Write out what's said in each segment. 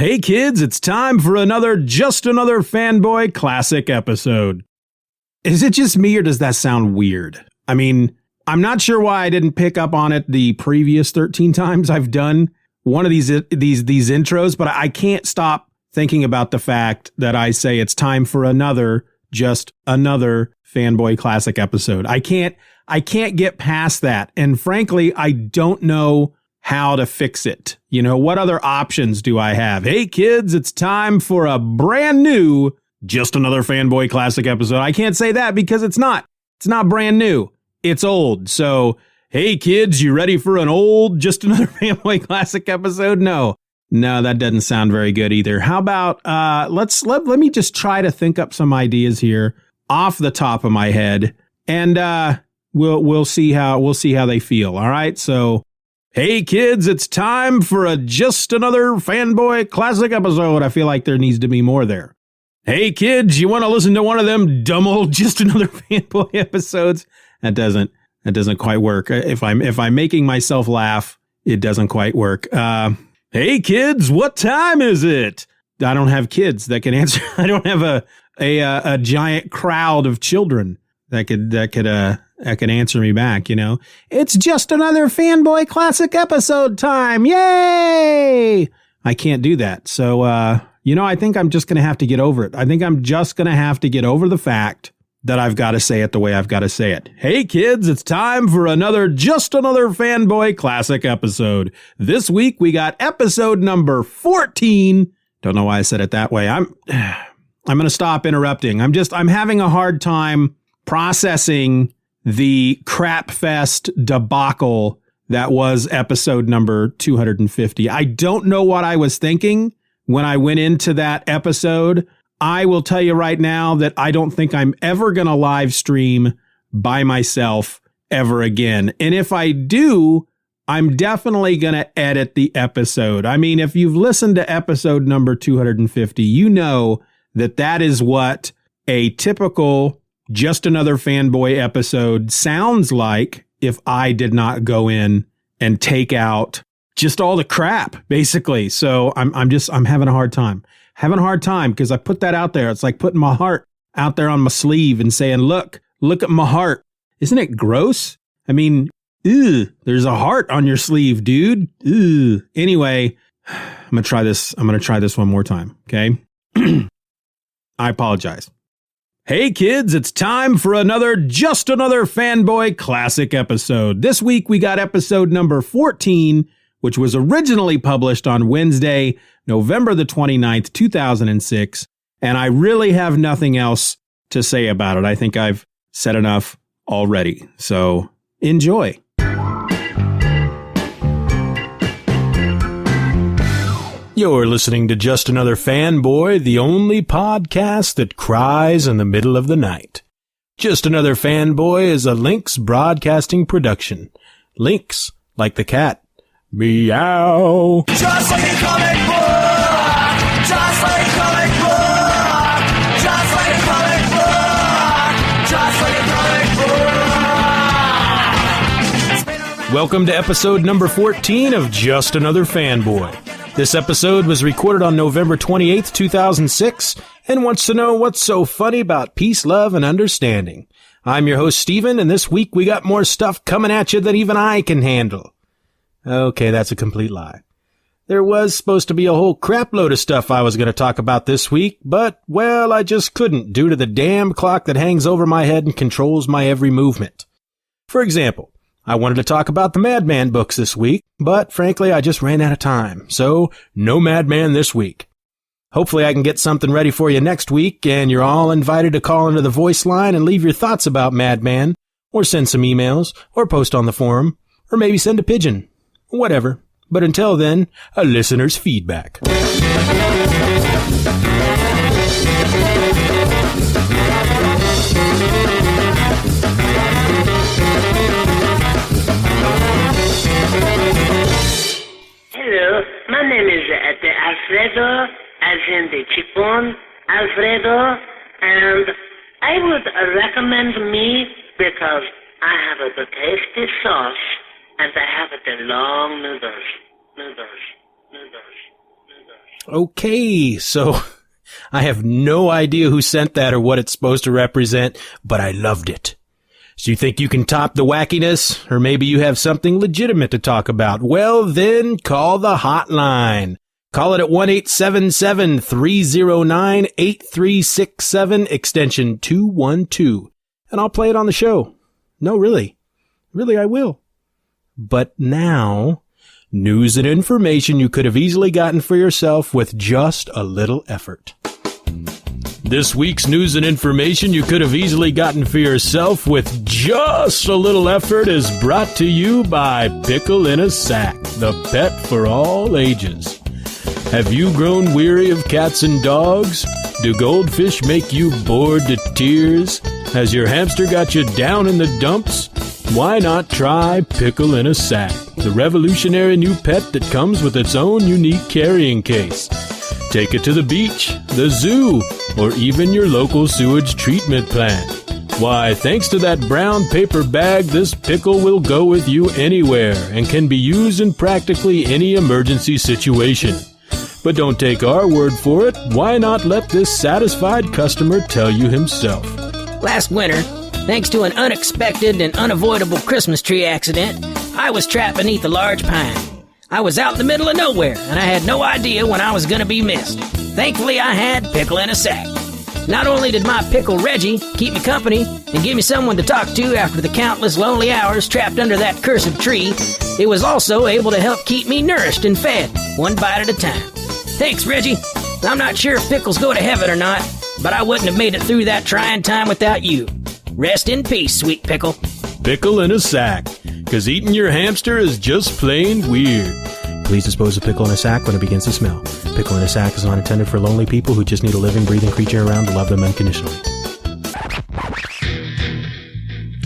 Hey kids, it's time for another Just Another Fanboy Classic episode. Is it just me or does that sound weird? I mean, I'm not sure why I didn't pick up on it the previous 13 times I've done one of these intros, but I can't stop thinking about the fact that I say it's time for another Just Another Fanboy Classic episode. I can't get past that. And frankly, I don't know how to fix it. You know, what other options do I have? Hey kids, it's time for a brand new Just Another Fanboy Classic episode. I can't say that because it's not brand new. It's old. So, hey kids, you ready for an old Just Another Fanboy Classic episode? No, that doesn't sound very good either. How about let me just try to think up some ideas here off the top of my head, and we'll see how they feel. All right, so. Hey kids, it's time for a Just Another Fanboy Classic episode. I feel like there needs to be more there. Hey kids, you want to listen to one of them dumb old Just Another Fanboy episodes? That doesn't quite work. If I'm making myself laugh, it doesn't quite work. Hey kids, what time is it? I don't have kids that can answer. I don't have a giant crowd of children that could answer me back, you know. It's Just Another Fanboy Classic episode time. Yay! I can't do that. So, I think I'm just going to have to get over it. I think I'm just going to have to get over the fact that I've got to say it the way I've got to say it. Hey kids, it's time for another Just Another Fanboy Classic episode. This week we got episode number 14. Don't know why I said it that way. I'm going to stop interrupting. I'm having a hard time processing the crap fest debacle that was episode number 250. I don't know what I was thinking when I went into that episode. I will tell you right now that I don't think I'm ever going to live stream by myself ever again. And if I do, I'm definitely going to edit the episode. I mean, if you've listened to episode number 250, you know that is what a typical Just Another Fanboy episode sounds like if I did not go in and take out just all the crap, basically. So I'm having a hard time. Because I put that out there. It's like putting my heart out there on my sleeve and saying, look at my heart. Isn't it gross? I mean, there's a heart on your sleeve, dude. Anyway, I'm going to try this one more time. Okay. I apologize. Hey kids, it's time for another Just Another Fanboy Classic episode. This week we got episode number 14, which was originally published on Wednesday, November the 29th, 2006, and I really have nothing else to say about it. I think I've said enough already, so enjoy. You're listening to Just Another Fanboy, the only podcast that cries in the middle of the night. Just Another Fanboy is a Lynx Broadcasting production. Lynx, like the cat. Meow. Just like a comic book! Just like a comic book! Just like a comic book! Just like a comic book! Welcome to episode number 14 of Just Another Fanboy. This episode was recorded on November 28th, 2006, and wants to know what's so funny about peace, love, and understanding. I'm your host, Steven, and this week we got more stuff coming at you than even I can handle. Okay, that's a complete lie. There was supposed to be a whole crap load of stuff I was going to talk about this week, but, well, I just couldn't due to the damn clock that hangs over my head and controls my every movement. For example, I wanted to talk about the Madman books this week, but frankly, I just ran out of time, so no Madman this week. Hopefully I can get something ready for you next week, and you're all invited to call into the voice line and leave your thoughts about Madman, or send some emails, or post on the forum, or maybe send a pigeon. Whatever. But until then, a listener's feedback. Hello, my name is Alfredo, as in the chiffon, Alfredo, and I would recommend me because I have the tasty sauce and I have the long noodles. Okay, so I have no idea who sent that or what it's supposed to represent, but I loved it. So you think you can top the wackiness? Or maybe you have something legitimate to talk about? Well, then call the hotline. Call it at 1-877-309-8367, extension 212. And I'll play it on the show. No, really. Really, I will. But now, news and information you could have easily gotten for yourself with just a little effort. This week's news and information you could have easily gotten for yourself with just a little effort is brought to you by Pickle-In-A-Sack, the pet for all ages. Have you grown weary of cats and dogs? Do goldfish make you bored to tears? Has your hamster got you down in the dumps? Why not try Pickle-In-A-Sack, the revolutionary new pet that comes with its own unique carrying case. Take it to the beach, the zoo, or even your local sewage treatment plant. Why, thanks to that brown paper bag, this pickle will go with you anywhere and can be used in practically any emergency situation. But don't take our word for it. Why not let this satisfied customer tell you himself? Last winter, thanks to an unexpected and unavoidable Christmas tree accident, I was trapped beneath a large pine. I was out in the middle of nowhere, and I had no idea when I was going to be missed. Thankfully, I had Pickle-In-A-Sack. Not only did my pickle Reggie keep me company and give me someone to talk to after the countless lonely hours trapped under that cursed tree, it was also able to help keep me nourished and fed, one bite at a time. Thanks, Reggie. I'm not sure if pickles go to heaven or not, but I wouldn't have made it through that trying time without you. Rest in peace, sweet pickle. Pickle-In-A-Sack, 'cause eating your hamster is just plain weird. Please dispose of Pickle-In-A-Sack when it begins to smell. Pickle-In-A-Sack is not intended for lonely people who just need a living, breathing creature around to love them unconditionally.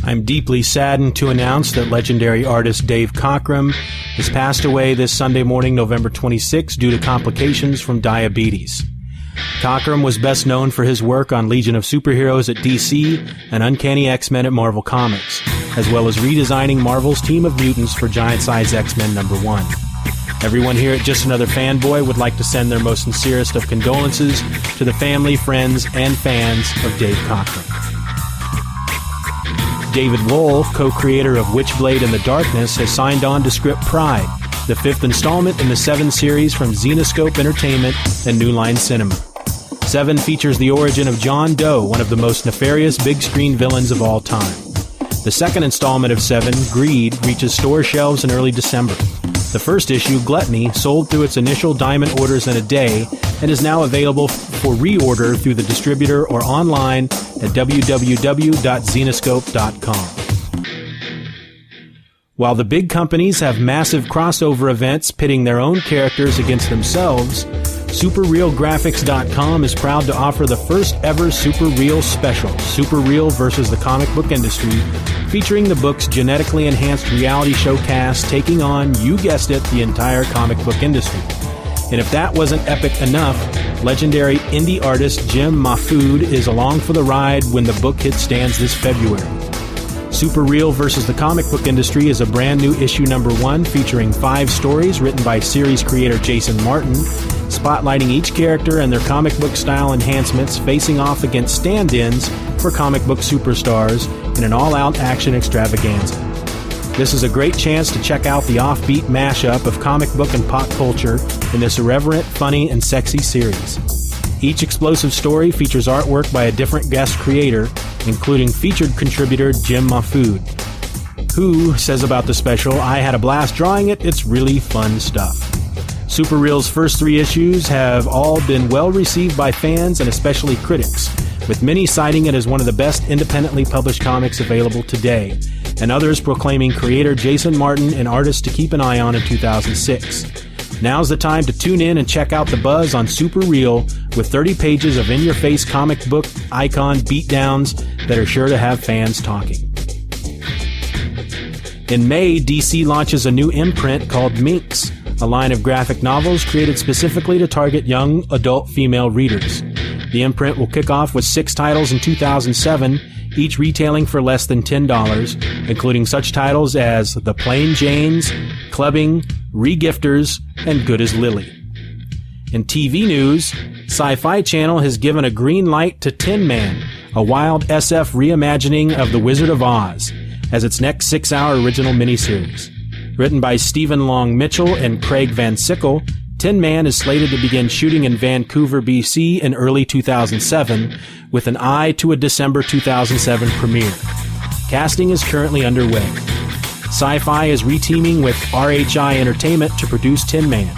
I'm deeply saddened to announce that legendary artist Dave Cockrum has passed away this Sunday morning, November 26, due to complications from diabetes. Cockrum was best known for his work on Legion of Superheroes at DC and Uncanny X-Men at Marvel Comics, as well as redesigning Marvel's Team of Mutants for Giant Size X-Men #1. Everyone here at Just Another Fanboy would like to send their most sincerest of condolences to the family, friends, and fans of Dave Cockrum. David Wohl, co-creator of Witchblade and the Darkness, has signed on to script Pride, the 5th installment in the Seven series from Zenescope Entertainment and New Line Cinema. Seven features the origin of John Doe, one of the most nefarious big-screen villains of all time. The second installment of Seven, Greed, reaches store shelves in early December. The first issue, Gluttony, sold through its initial diamond orders in a day and is now available for reorder through the distributor or online at www.zenescope.com. While the big companies have massive crossover events pitting their own characters against themselves, SuperRealGraphics.com is proud to offer the first ever Super Real special, Super Real versus the comic book industry, featuring the book's genetically enhanced reality show cast taking on, you guessed it, the entire comic book industry. And if that wasn't epic enough, legendary indie artist Jim Mahfood is along for the ride when the book hits stands this February. Super Real versus the comic book industry is a brand new issue #1 featuring 5 stories written by series creator Jason Martin, spotlighting each character and their comic book style enhancements facing off against stand-ins for comic book superstars in an all-out action extravaganza. This is a great chance to check out the offbeat mashup of comic book and pop culture in this irreverent, funny, and sexy series. Each explosive story features artwork by a different guest creator, including featured contributor Jim Mahfood, who says about the special, "I had a blast drawing it, it's really fun stuff." Super Real's first 3 issues have all been well received by fans and especially critics, with many citing it as one of the best independently published comics available today, and others proclaiming creator Jason Martin an artist to keep an eye on in 2006. Now's the time to tune in and check out the buzz on Super Real with 30 pages of in-your-face comic book icon beatdowns that are sure to have fans talking. In May, DC launches a new imprint called Minx, a line of graphic novels created specifically to target young adult female readers. The imprint will kick off with 6 titles in 2007, each retailing for less than $10, including such titles as The Plain Janes, Clubbing, Regifters, and Good as Lily. In TV news, Sci-Fi Channel has given a green light to Tin Man, a wild SF reimagining of The Wizard of Oz, as its next 6-hour original miniseries. Written by Stephen Long Mitchell and Craig Van Sickle, Tin Man is slated to begin shooting in Vancouver, BC in early 2007, with an eye to a December 2007 premiere. Casting is currently underway. Sci-Fi is reteaming with RHI Entertainment to produce Tin Man.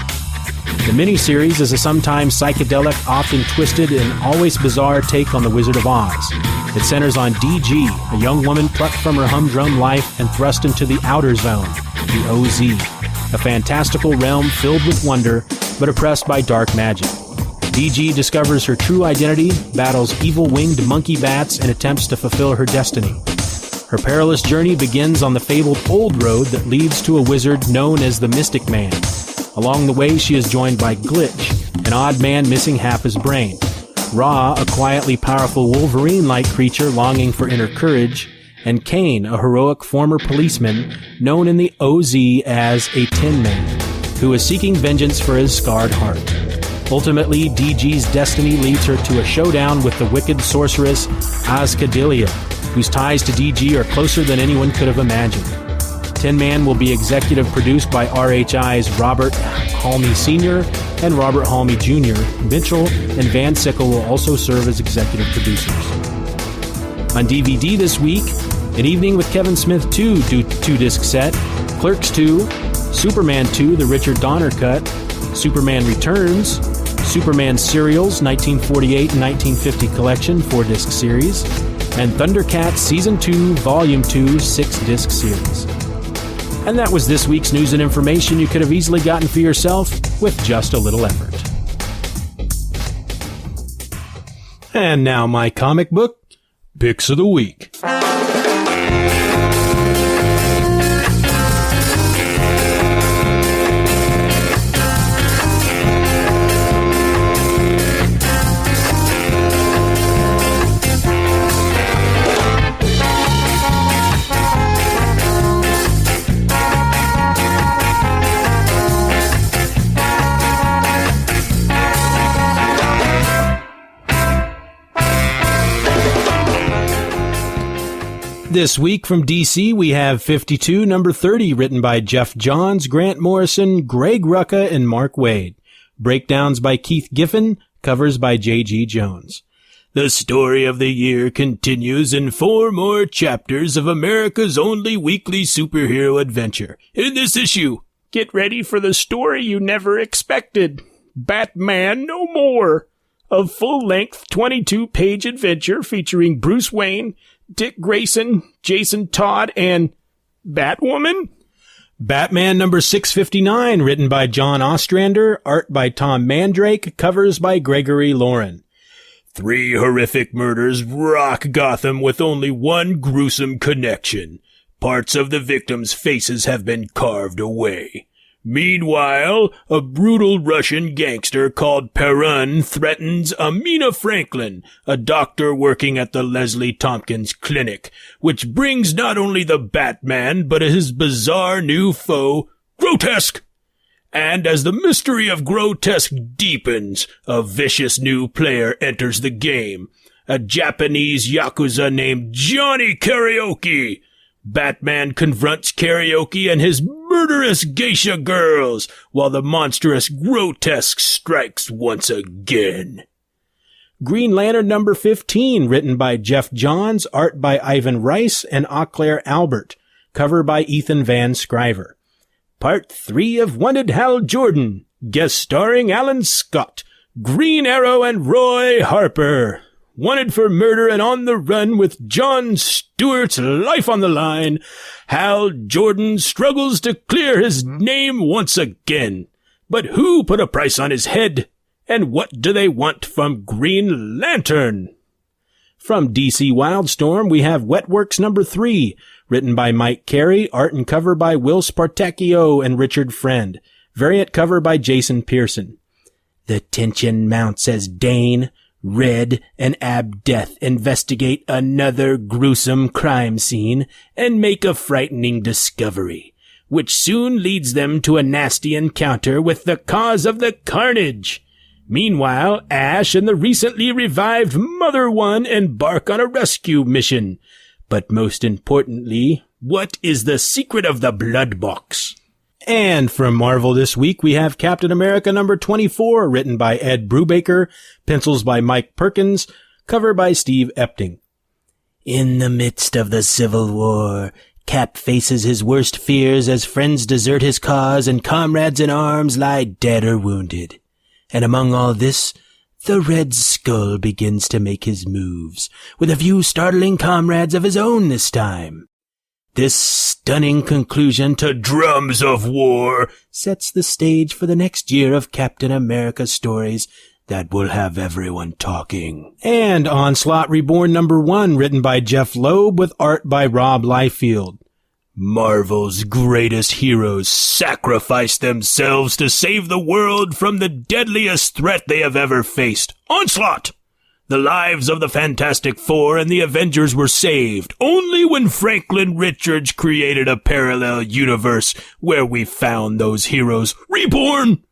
The miniseries is a sometimes psychedelic, often twisted, and always bizarre take on The Wizard of Oz. It centers on DG, a young woman plucked from her humdrum life and thrust into the Outer Zone, the OZ, a fantastical realm filled with wonder, but oppressed by dark magic. DG discovers her true identity, battles evil winged monkey bats, and attempts to fulfill her destiny. Her perilous journey begins on the fabled Old Road that leads to a wizard known as the Mystic Man. Along the way, she is joined by Glitch, an odd man missing half his brain, Ra, a quietly powerful Wolverine-like creature longing for inner courage, and Kane, a heroic former policeman known in the OZ as a Tin Man, who is seeking vengeance for his scarred heart. Ultimately, DG's destiny leads her to a showdown with the wicked sorceress Azcadelia, whose ties to DG are closer than anyone could have imagined. Tin Man will be executive produced by RHI's Robert Halmy Sr. and Robert Halmy Jr. Mitchell and Van Sickle will also serve as executive producers. On DVD this week, An Evening with Kevin Smith 2 2-disc set, Clerks 2, Superman 2, the Richard Donner cut, Superman Returns, Superman Serials 1948 and 1950 collection 4-disc series, and Thundercats Season 2, Volume 2 6-disc series. And that was this week's news and information you could have easily gotten for yourself with just a little effort. And now my comic book picks of the week. This week from DC, we have 52, number 30, written by Jeff Johns, Grant Morrison, Greg Rucka, and Mark Waid. Breakdowns by Keith Giffen, covers by J.G. Jones. The story of the year continues in 4 more chapters of America's only weekly superhero adventure. In this issue, get ready for the story you never expected. Batman No More. A full-length 22-page adventure featuring Bruce Wayne, Dick Grayson, Jason Todd, and Batwoman? Batman number 659, written by John Ostrander, art by Tom Mandrake, covers by Gregory Lauren. 3 horrific murders rock Gotham with only one gruesome connection. Parts of the victims' faces have been carved away. Meanwhile, a brutal Russian gangster called Perun threatens Amina Franklin, a doctor working at the Leslie Tompkins Clinic, which brings not only the Batman, but his bizarre new foe, Grotesque. And as the mystery of Grotesque deepens, a vicious new player enters the game, a Japanese Yakuza named Johnny Karaoke. Batman confronts Karaoke and his murderous geisha girls, while the monstrous Grotesque strikes once again. Green Lantern number 15, written by Jeff Johns, art by Ivan Rice and Auclair Albert, cover by Ethan Van Scriver. Part 3 of Wanted Hal Jordan, guest starring Alan Scott, Green Arrow and Roy Harper. Wanted for murder and on the run with John Stewart's life on the line, Hal Jordan struggles to clear his name once again. But who put a price on his head? And what do they want from Green Lantern? From DC Wildstorm, we have Wetworks number 3, written by Mike Carey, art and cover by Will Spartacchio and Richard Friend, variant cover by Jason Pearson. The tension mounts as Dane, Red, and Abdeath investigate another gruesome crime scene and make a frightening discovery, which soon leads them to a nasty encounter with the cause of the carnage. Meanwhile, Ash and the recently revived Mother One embark on a rescue mission. But most importantly, what is the secret of the blood box? And from Marvel this week, we have Captain America number 24, written by Ed Brubaker, pencils by Mike Perkins, cover by Steve Epting. In the midst of the Civil War, Cap faces his worst fears as friends desert his cause and comrades in arms lie dead or wounded. And among all this, the Red Skull begins to make his moves, with a few startling comrades of his own this time. This stunning conclusion to Drums of War sets the stage for the next year of Captain America stories that will have everyone talking. And Onslaught Reborn number 1, written by Jeff Loeb with art by Rob Liefeld. Marvel's greatest heroes sacrifice themselves to save the world from the deadliest threat they have ever faced. Onslaught! The lives of the Fantastic Four and the Avengers were saved only when Franklin Richards created a parallel universe where we found those heroes reborn.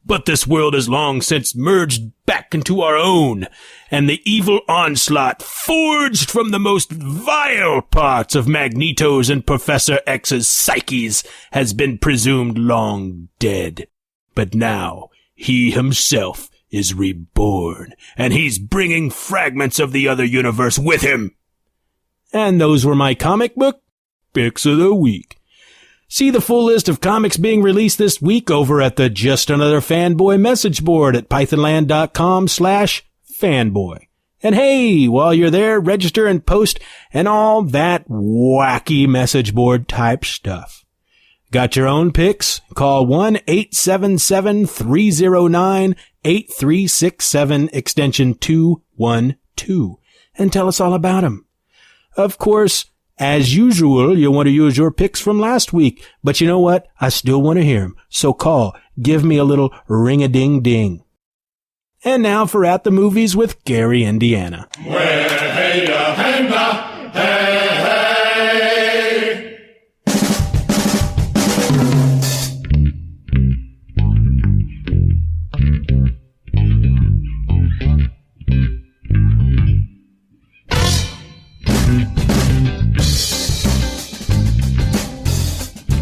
But this world has long since merged back into our own, and the evil Onslaught, forged from the most vile parts of Magneto's and Professor X's psyches, has been presumed long dead. But now, he himself is reborn, and he's bringing fragments of the other universe with him. And those were my comic book picks of the week. See the full list of comics being released this week over at the Just Another Fanboy message board at pythonland.com/fanboy. And hey, while you're there, register and post and all that wacky message board type stuff. Got your own picks? Call 1-877-309-8367 extension 212 and tell us all about them. Of course, as usual, you'll want to use your picks from last week, but you know what? I still want to hear them. So call, give me a little ring-a-ding-ding. And now for At the Movies with Gary, Indiana.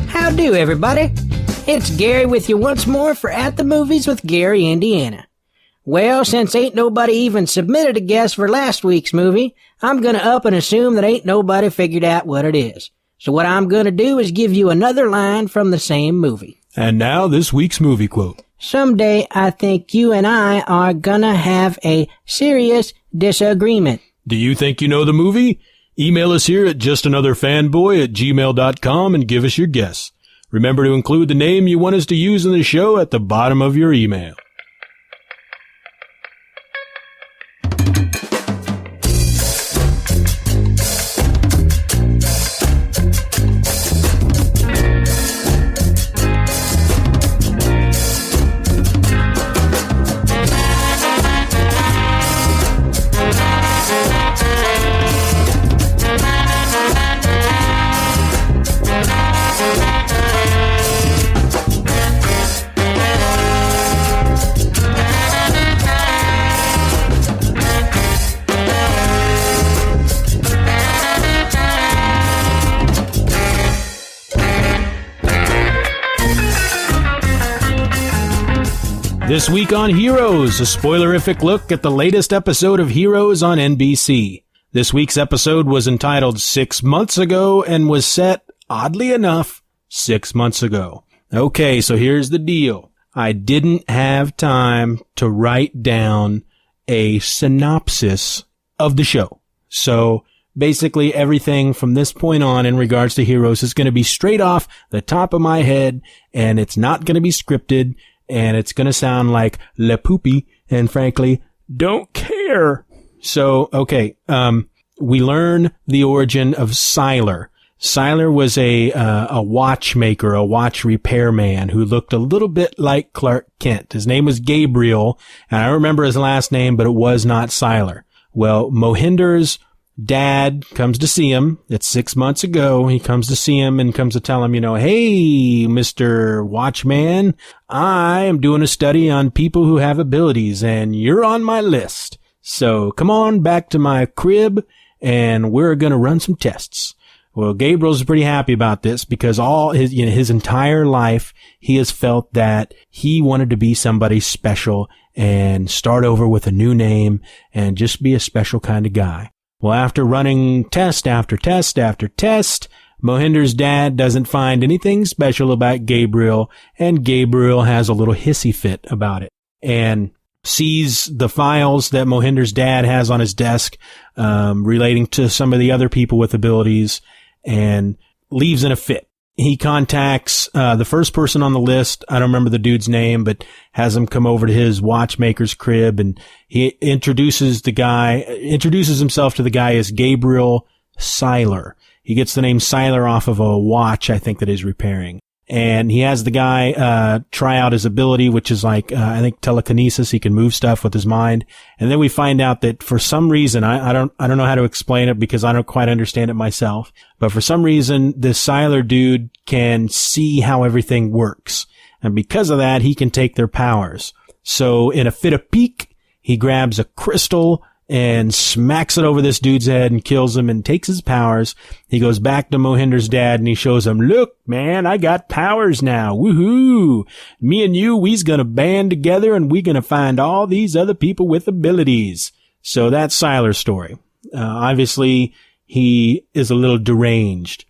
Howdy, everybody. It's Gary with you once more for At the Movies with Gary, Indiana. Well, since ain't nobody even submitted a guess for last week's movie, I'm gonna up and assume that ain't nobody figured out what it is. So what I'm gonna do is give you another line from the same movie. And now this week's movie quote. Someday I think you and I are gonna have a serious disagreement. Do you think you know the movie? Email us here at justanotherfanboy@gmail.com and give us your guess. Remember to include the name you want us to use in the show at the bottom of your email. This week on Heroes, a spoilerific look at the latest episode of Heroes on NBC. This week's episode was entitled 6 Months Ago and was set, oddly enough, 6 months ago. Okay, so here's the deal. I didn't have time to write down a synopsis of the show. So basically everything from this point on in regards to Heroes is going to be straight off the top of my head, and it's not going to be scripted. And it's going to sound like Le Poopy, and frankly, don't care. So, okay, we learn the origin of Sylar. Sylar was a watchmaker, a watch repairman who looked a little bit like Clark Kent. His name was Gabriel, and I remember his last name, but it was not Sylar. Well, Mohinder's dad comes to see him. It's 6 months ago. He comes to see him and comes to tell him, hey, Mr. Watchman, I am doing a study on people who have abilities and you're on my list. So come on back to my crib and we're going to run some tests. Well, Gabriel's pretty happy about this because all his entire life, he has felt that he wanted to be somebody special and start over with a new name and just be a special kind of guy. Well, after running test after test after test, Mohinder's dad doesn't find anything special about Gabriel, and Gabriel has a little hissy fit about it and sees the files that Mohinder's dad has on his desk relating to some of the other people with abilities, and leaves in a fit. He contacts the first person on the list. I don't remember the dude's name, but has him come over to his watchmaker's crib, and he introduces himself to the guy as Gabriel Seiler. He gets the name Seiler off of a watch, I think, that he's repairing. And he has the guy try out his ability, which is like I think telekinesis. He can move stuff with his mind. And then we find out that for some reason, I don't know how to explain it because I don't quite understand it myself. But for some reason, this Seiler dude can see how everything works, and because of that, he can take their powers. So in a fit of pique, he grabs a crystal and smacks it over this dude's head and kills him and takes his powers. He goes back to Mohinder's dad and he shows him, look, man, I got powers now. Woohoo. Me and you, we's gonna band together and we gonna find all these other people with abilities. So that's Seiler's story. Obviously, he is a little deranged.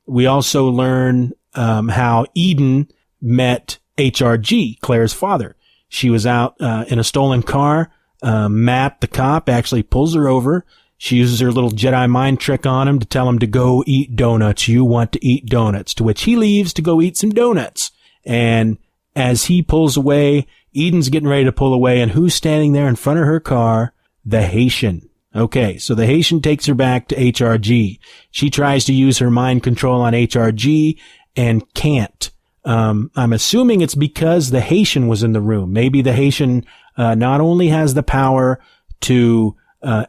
We also learn how Eden met HRG, Claire's father. She was out in a stolen car. Matt, the cop, actually pulls her over. She uses her little Jedi mind trick on him to tell him to go eat donuts. You want to eat donuts, to which he leaves to go eat some donuts. And as he pulls away, Eden's getting ready to pull away, and who's standing there in front of her car? The Haitian. Okay, so the Haitian takes her back to HRG. She tries to use her mind control on HRG and can't. I'm assuming it's because the Haitian was in the room. Maybe the Haitian not only has the power to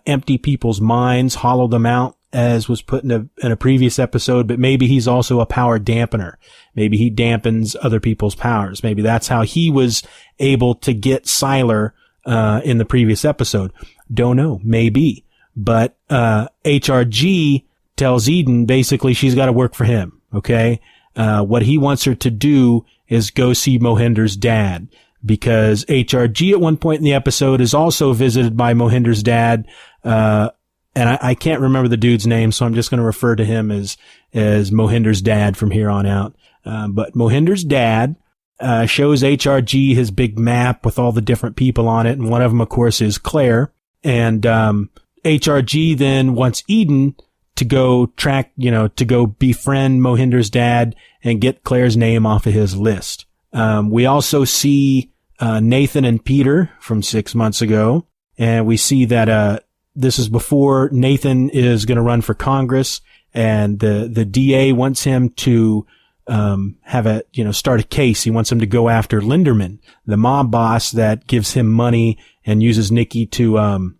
empty people's minds, hollow them out, as was put in a previous episode, but maybe he's also a power dampener. Maybe he dampens other people's powers. Maybe that's how he was able to get Seiler in the previous episode. Don't know. Maybe. But HRG tells Eden basically she's got to work for him. Okay? What he wants her to do is go see Mohinder's dad, because HRG at one point in the episode is also visited by Mohinder's dad. And I can't remember the dude's name, so I'm just going to refer to him as Mohinder's dad from here on out. But Mohinder's dad shows HRG his big map with all the different people on it, and one of them, of course, is Claire. And HRG then wants Eden to go to go befriend Mohinder's dad and get Claire's name off of his list. We also see Nathan and Peter from 6 months ago, and we see that this is before Nathan is going to run for Congress, and the DA wants him to start a case. He wants him to go after Linderman, the mob boss that gives him money and uses Nikki to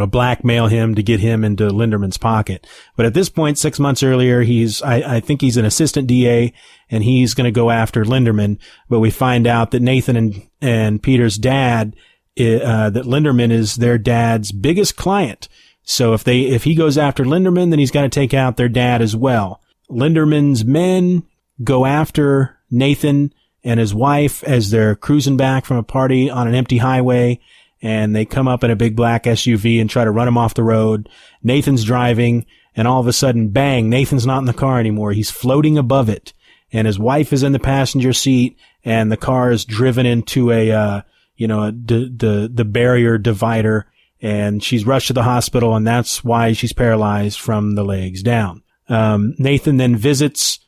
blackmail him to get him into Linderman's pocket. But at this point, 6 months earlier, I think he's an assistant DA, and he's going to go after Linderman. But we find out that Nathan and Peter's dad, that Linderman is their dad's biggest client. So if he goes after Linderman, then he's got to take out their dad as well. Linderman's men go after Nathan and his wife as they're cruising back from a party on an empty highway, and they come up in a big black SUV and try to run him off the road. Nathan's driving, and all of a sudden, bang, Nathan's not in the car anymore. He's floating above it, and his wife is in the passenger seat, and the car is driven into the barrier divider, and she's rushed to the hospital, and that's why she's paralyzed from the legs down. Nathan then visits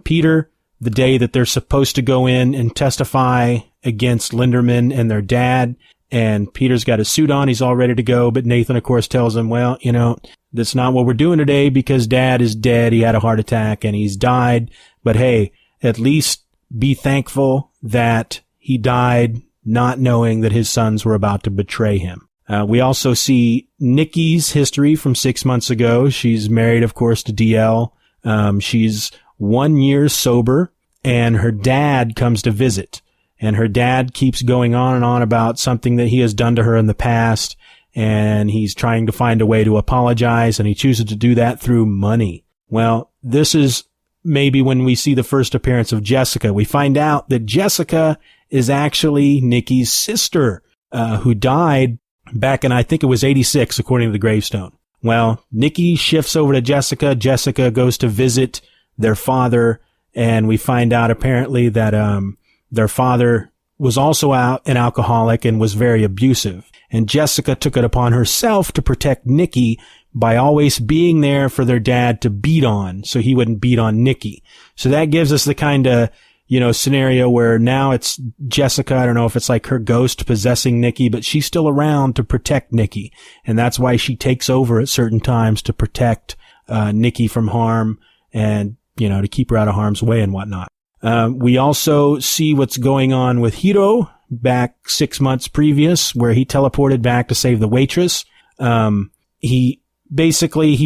Peter the day that they're supposed to go in and testify against Linderman and their dad. And Peter's got his suit on. He's all ready to go. But Nathan, of course, tells him, well, that's not what we're doing today because Dad is dead. He had a heart attack and he's died. But hey, at least be thankful that he died not knowing that his sons were about to betray him. We also see Nikki's history from 6 months ago. She's married, of course, to DL. She's 1 year sober, and her dad comes to visit. And her dad keeps going on and on about something that he has done to her in the past, and he's trying to find a way to apologize, and he chooses to do that through money. Well, this is maybe when we see the first appearance of Jessica. We find out that Jessica is actually Nikki's sister, who died back in, I think it was 86, according to the gravestone. Well, Nikki shifts over to Jessica. Jessica goes to visit their father, and we find out apparently that their father was also an alcoholic and was very abusive. And Jessica took it upon herself to protect Nikki by always being there for their dad to beat on, so he wouldn't beat on Nikki. So that gives us the kind of, scenario where now it's Jessica. I don't know if it's like her ghost possessing Nikki, but she's still around to protect Nikki. And that's why she takes over at certain times to protect Nikki from harm and, to keep her out of harm's way and whatnot. We also see what's going on with Hiro back 6 months previous, where he teleported back to save the waitress. He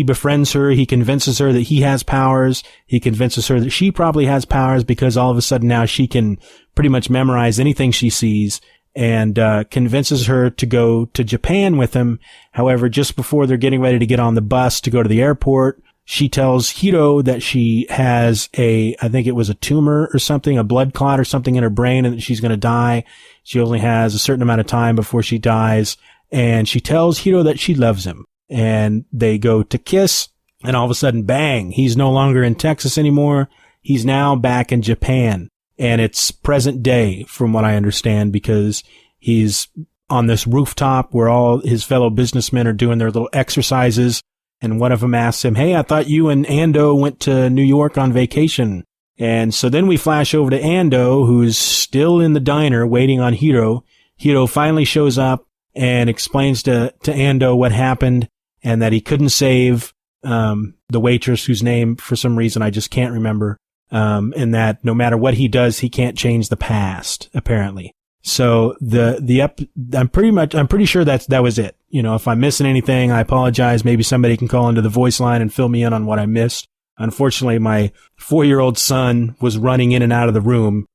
befriends her. He convinces her that he has powers. He convinces her that she probably has powers because all of a sudden now she can pretty much memorize anything she sees, and convinces her to go to Japan with him. However, just before they're getting ready to get on the bus to go to the airport, she tells Hiro that she has I think it was a tumor or something, a blood clot or something in her brain, and that she's going to die. She only has a certain amount of time before she dies. And she tells Hiro that she loves him. And they go to kiss, and all of a sudden, bang, he's no longer in Texas anymore. He's now back in Japan. And it's present day, from what I understand, because he's on this rooftop where all his fellow businessmen are doing their little exercises. And one of them asks him, "Hey, I thought you and Ando went to New York on vacation." And so then we flash over to Ando, who's still in the diner waiting on Hiro. Hiro finally shows up and explains to Ando what happened, and that he couldn't save the waitress, whose name for some reason I just can't remember, and that no matter what he does, he can't change the past, apparently. So I'm pretty sure that was it. If I'm missing anything, I apologize. Maybe somebody can call into the voice line and fill me in on what I missed. Unfortunately, my 4-year-old son was running in and out of the room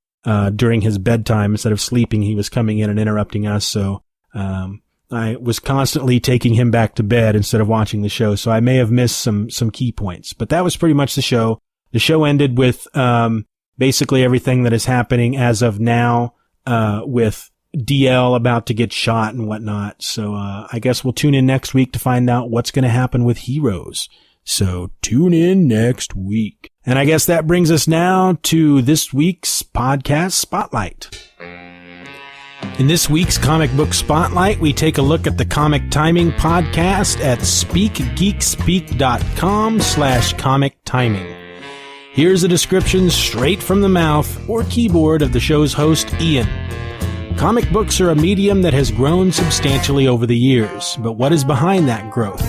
during his bedtime. Instead of sleeping, he was coming in and interrupting us. So I was constantly taking him back to bed instead of watching the show. So I may have missed some key points. But that was pretty much the show. The show ended with basically everything that is happening as of now, with DL about to get shot and whatnot. So I guess we'll tune in next week to find out what's going to happen with Heroes. So tune in next week. And I guess that brings us now to this week's podcast spotlight. In this week's comic book spotlight, we take a look at the Comic Timing podcast at speakgeekspeak.com/comic timing. Here's a description straight from the mouth or keyboard of the show's host, Ian. Comic books are a medium that has grown substantially over the years, but what is behind that growth?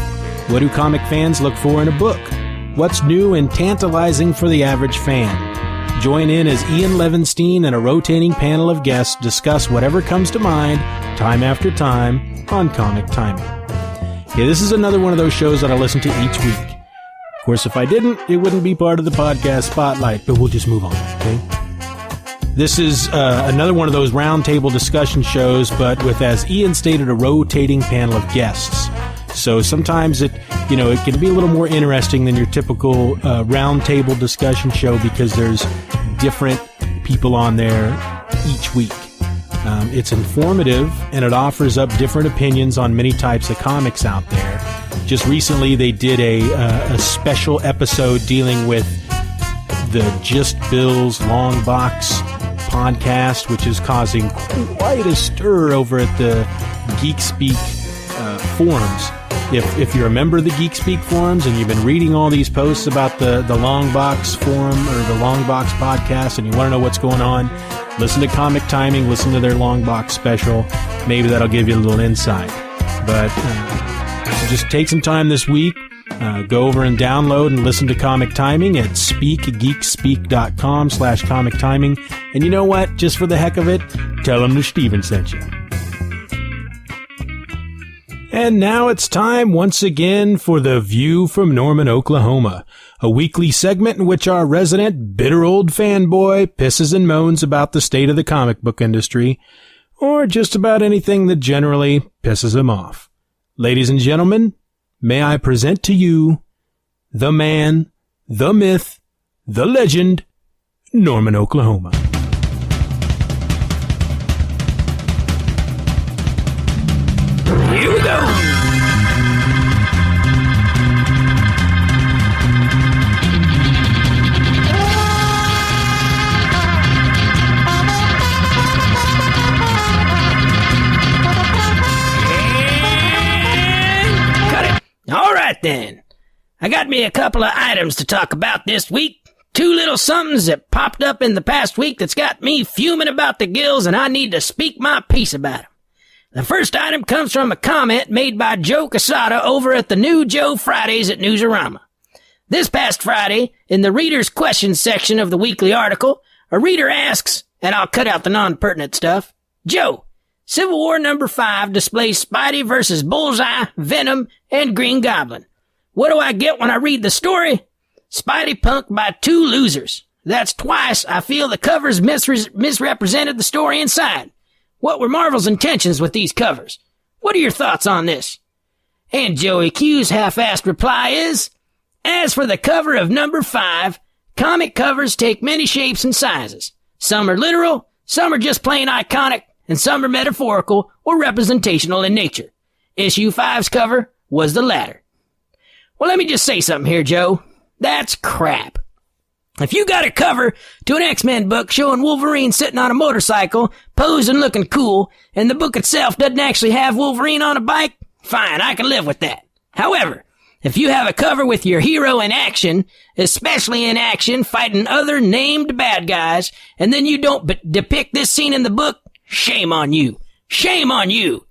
What do comic fans look for in a book? What's new and tantalizing for the average fan? Join in as Ian Levinstein and a rotating panel of guests discuss whatever comes to mind, time after time, on Comic Timing. Okay, this is another one of those shows that I listen to each week. Of course, if I didn't, it wouldn't be part of the podcast spotlight, but we'll just move on, okay? This is another one of those roundtable discussion shows, but with, as Ian stated, a rotating panel of guests. So sometimes it can be a little more interesting than your typical roundtable discussion show because there's different people on there each week. It's informative, and it offers up different opinions on many types of comics out there. Just recently, they did a special episode dealing with the Just Bill's Long Box podcast, which is causing quite a stir over at the GeekSpeak forums. If you're a member of the GeekSpeak forums and you've been reading all these posts about the Long Box forum or the Long Box podcast and you want to know what's going on, listen to Comic Timing, listen to their Long Box special. Maybe that'll give you a little insight. But so just take some time this week, go over and download and listen to Comic Timing at speakgeekspeak.com/comic timing. And you know what? Just for the heck of it, tell them that Steven sent you. And now it's time once again for The View from Norman, Oklahoma, a weekly segment in which our resident bitter old fanboy pisses and moans about the state of the comic book industry, or just about anything that generally pisses him off. Ladies and gentlemen, may I present to you the man, the myth, the legend, Norman, Oklahoma. Here we go. And cut it. All right then. I got me a couple of items to talk about this week. Two little somethings that popped up in the past week that's got me fuming about the gills, and I need to speak my piece about them. The first item comes from a comment made by Joe Quesada over at the New Joe Fridays at Newsarama. This past Friday, in the reader's questions section of the weekly article, a reader asks, and I'll cut out the non-pertinent stuff, Joe, Civil War number 5 displays Spidey versus Bullseye, Venom, and Green Goblin. What do I get when I read the story? Spidey punked by 2 losers. That's twice I feel the covers misrepresented the story inside. What were Marvel's intentions with these covers? What are your thoughts on this? And Joey Q's half-assed reply is, as for the cover of number 5, comic covers take many shapes and sizes. Some are literal, some are just plain iconic, and some are metaphorical or representational in nature. Issue 5's cover was the latter. Well, let me just say something here, Joe. That's crap. If you got a cover to an X-Men book showing Wolverine sitting on a motorcycle, posing looking cool, and the book itself doesn't actually have Wolverine on a bike, fine, I can live with that. However, if you have a cover with your hero in action, especially in action fighting other named bad guys, and then you don't depict this scene in the book, shame on you. Shame on you.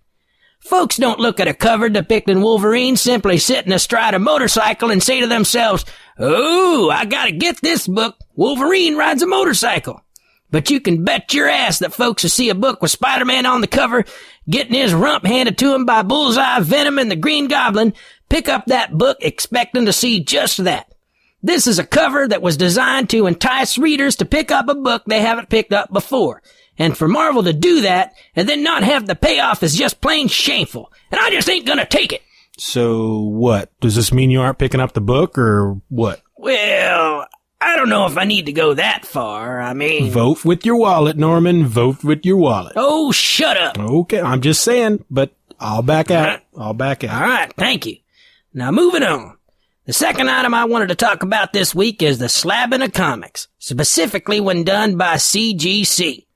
Folks don't look at a cover depicting Wolverine simply sitting astride a motorcycle and say to themselves, oh, I gotta get this book. Wolverine rides a motorcycle. But you can bet your ass that folks who see a book with Spider-Man on the cover, getting his rump handed to him by Bullseye, Venom, and the Green Goblin, pick up that book expecting to see just that. This is a cover that was designed to entice readers to pick up a book they haven't picked up before. And for Marvel to do that and then not have the payoff is just plain shameful. And I just ain't gonna take it. So what? Does this mean you aren't picking up the book or what? Well, I don't know if I need to go that far. I mean... Vote with your wallet, Norman. Vote with your wallet. Oh, shut up. Okay, I'm just saying, but I'll back out. I'll back out. All right, thank you. Now moving on. The second item I wanted to talk about this week is the slabbing of comics, specifically when done by CGC.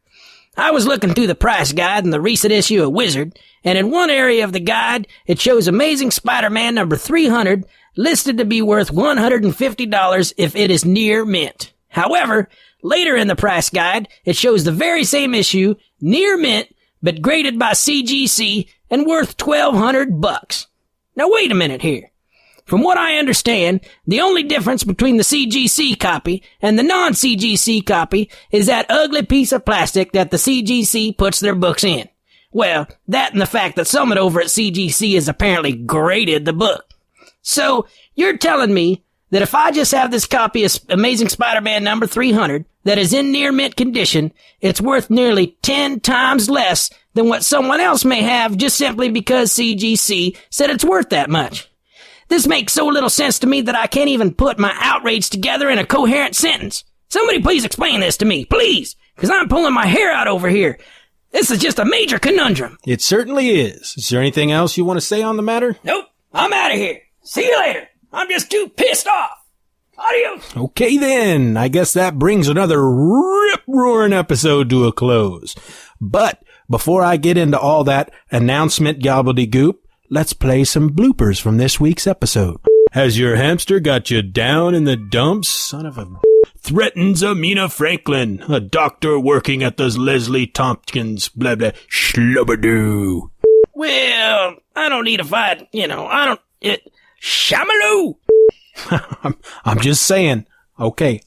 I was looking through the price guide in the recent issue of Wizard, and in one area of the guide, it shows Amazing Spider-Man number 300 listed to be worth $150 if it is near mint. However, later in the price guide, it shows the very same issue, near mint, but graded by CGC and worth $1,200. Now wait a minute here. From what I understand, the only difference between the CGC copy and the non-CGC copy is that ugly piece of plastic that the CGC puts their books in. Well, that and the fact that someone over at CGC has apparently graded the book. So, you're telling me that if I just have this copy of Amazing Spider-Man number 300 that is in near mint condition, it's worth nearly 10 times less than what someone else may have just simply because CGC said it's worth that much. This makes so little sense to me that I can't even put my outrage together in a coherent sentence. Somebody please explain this to me, please, because I'm pulling my hair out over here. This is just a major conundrum. It certainly is. Is there anything else you want to say on the matter? Nope, I'm out of here. See you later. I'm just too pissed off. Adios. Okay then, I guess that brings another rip-roaring episode to a close. But before I get into all that announcement gobbledygook, let's play some bloopers from this week's episode. Has your hamster got you down in the dumps? Son of a... Threatens Amina Franklin, a doctor working at the Leslie Tompkins, blah blah, shlubadoo. Well, I don't need a fight, Shamaloo! I'm just saying. Okay,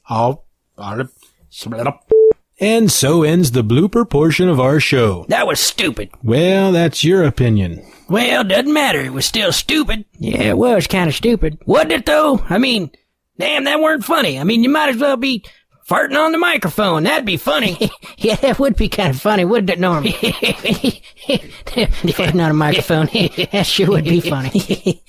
And so ends the blooper portion of our show. That was stupid. Well, that's your opinion. Well, doesn't matter. It was still stupid. Yeah, it was kind of stupid. Wasn't it, though? I mean, damn, that weren't funny. I mean, you might as well be farting on the microphone. That'd be funny. Yeah, that would be kind of funny, wouldn't it, Norm? Farting on a microphone. That sure would be funny.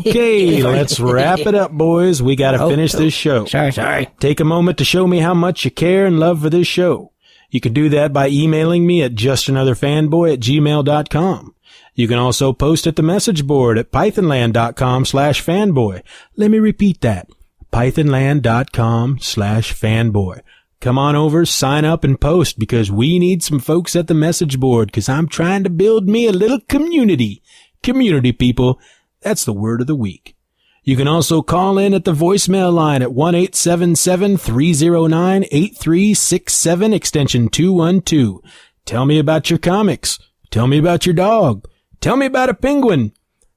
Okay, let's wrap it up, boys. We gotta finish this show. Sorry. Take a moment to show me how much you care and love for this show. You can do that by emailing me at justanotherfanboy@gmail.com. You can also post at the message board at pythonland.com/fanboy. Let me repeat that. pythonland.com/fanboy. Come on over, sign up, and post, because we need some folks at the message board, because I'm trying to build me a little community. Community, people. That's the word of the week. You can also call in at the voicemail line at 1-877-309-8367, extension 212. Tell me about your comics. Tell me about your dog. Tell me about a penguin.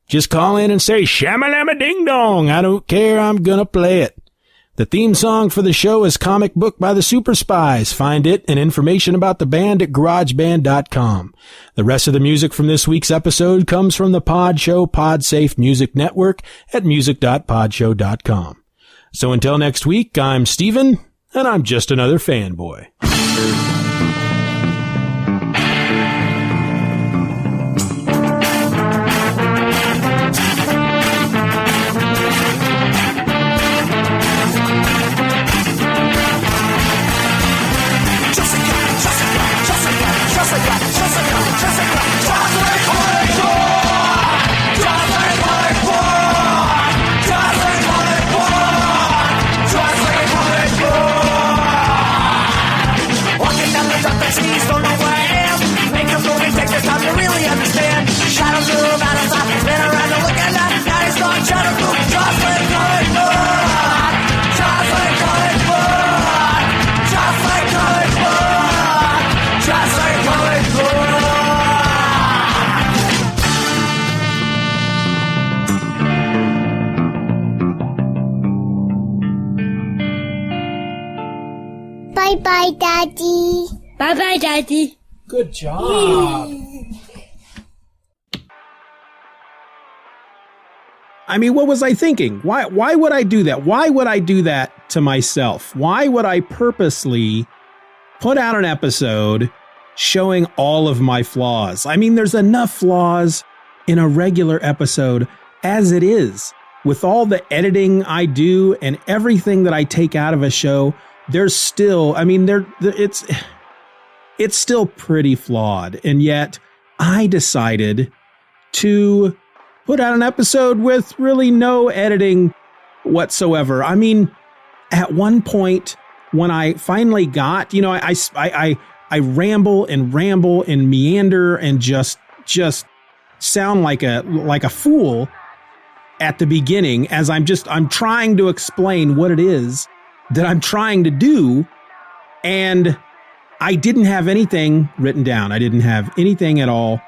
Just call in and say, shamalama ding dong. I don't care. I'm gonna play it. The theme song for the show is Comic Book by the Super Spies. Find it and information about the band at garageband.com. The rest of the music from this week's episode comes from the Pod Show Podsafe Music Network at music.podshow.com. So until next week, I'm Steven, and I'm just another fanboy. Bye-bye, Daddy. Bye-bye, Daddy. Good job. I mean, what was I thinking? Why would I do that? Why would I do that to myself? Why would I purposely put out an episode showing all of my flaws? I mean, there's enough flaws in a regular episode as it is. With all the editing I do and everything that I take out of a show, there's still, I mean, it's still pretty flawed. And yet I decided to put out an episode with really no editing whatsoever. I mean, at one point when I finally got, I ramble and meander and just sound like a fool at the beginning as I'm trying to explain what it is that I'm trying to do. And I didn't have anything written down. I didn't have anything at all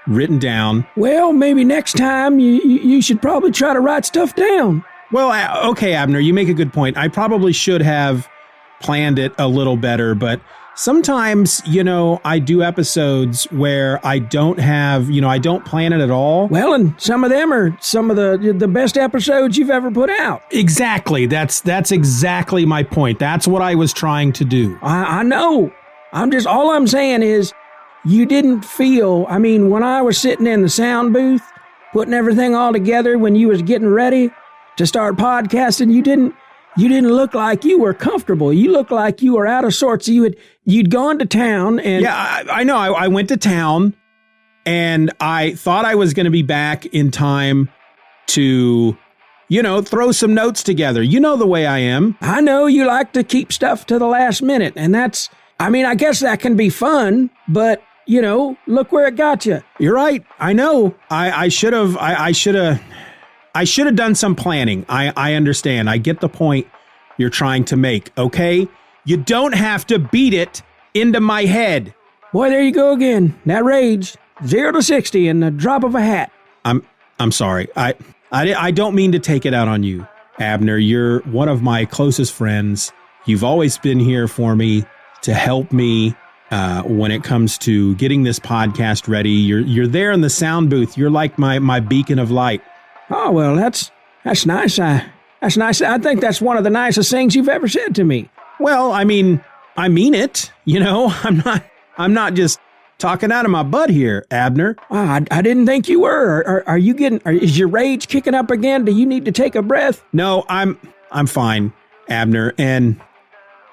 written down. Well, maybe next time you should probably try to write stuff down. Well, okay, Abner, you make a good point. I probably should have planned it a little better, but sometimes, I do episodes where I don't have, I don't plan it at all. Well, and some of them are some of the best episodes you've ever put out. Exactly. That's exactly my point. That's what I was trying to do. I know. All I'm saying is you didn't feel, I mean, when I was sitting in the sound booth, putting everything all together when you was getting ready to start podcasting, you didn't look like you were comfortable. You looked like you were out of sorts. You'd gone to town and... Yeah, I know. I went to town and I thought I was going to be back in time to, throw some notes together. You know the way I am. I know you like to keep stuff to the last minute, and that's, I mean, I guess that can be fun, but, look where it got you. You're right. I know. I should have done some planning. I understand. I get the point you're trying to make, okay? You don't have to beat it into my head. Boy, there you go again. That rage, 0 to 60 in the drop of a hat. I'm sorry. I don't mean to take it out on you, Abner. You're one of my closest friends. You've always been here for me to help me when it comes to getting this podcast ready. You're there in the sound booth. You're like my beacon of light. Oh, well, that's nice. That's nice. I think that's one of the nicest things you've ever said to me. Well, I mean it. You know, I'm not just talking out of my butt here, Abner. I didn't think you were. Are you getting? Is your rage kicking up again? Do you need to take a breath? No, I'm fine, Abner. And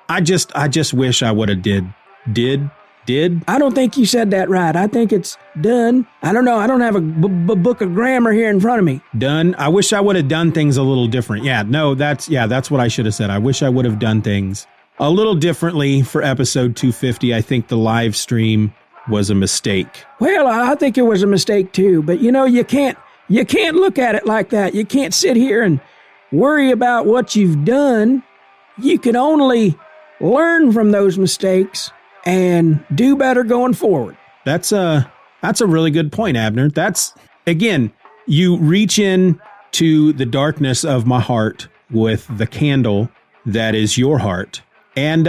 I just wish I would have did. I don't think you said that right. I think it's done. I don't know. I don't have a book of grammar here in front of me. Done. I wish I would have done things a little different. Yeah, no, that's what I should have said. I wish I would have done things a little differently for episode 250. I think the live stream was a mistake. Well, I think it was a mistake too, but you know, you can't look at it like that. You can't sit here and worry about what you've done. You can only learn from those mistakes and do better going forward. That's a really good point, Abner. That's, again, you reach in to the darkness of my heart with the candle that is your heart, and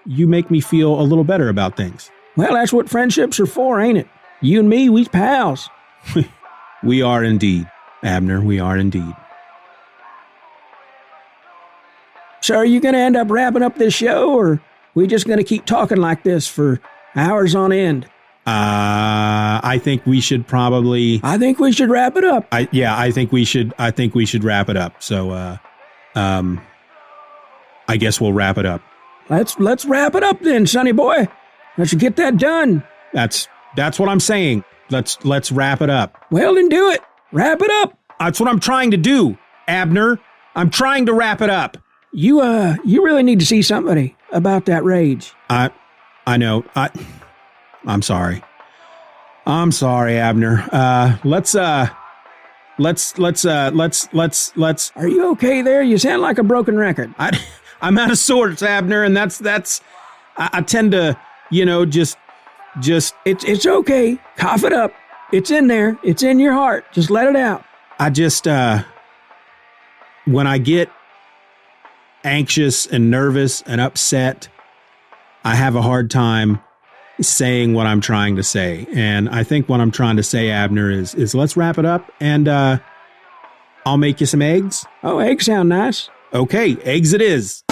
you make me feel a little better about things. Well, that's what friendships are for, ain't it? You and me, we pals. We are indeed, Abner. We are indeed. So are you going to end up wrapping up this show, or we just going to keep talking like this for hours on end? I think we should probably... I think we should wrap it up. I think we should wrap it up. So, I guess we'll wrap it up. Let's wrap it up then, sonny boy. Let's get that done. That's what I'm saying. Let's wrap it up. Well, then do it. Wrap it up. That's what I'm trying to do, Abner. I'm trying to wrap it up. You really need to see somebody about that rage. I know. I'm sorry. I'm sorry, Abner. Let's. Are you okay there? You sound like a broken record. I'm out of sorts, Abner, and that's. I tend to, just. It's okay. Cough it up. It's in there. It's in your heart. Just let it out. I just, when I get anxious and nervous and upset, I have a hard time saying what I'm trying to say. And I think what I'm trying to say, Abner, is let's wrap it up, and I'll make you some eggs. Oh, eggs sound nice. Okay, eggs it is.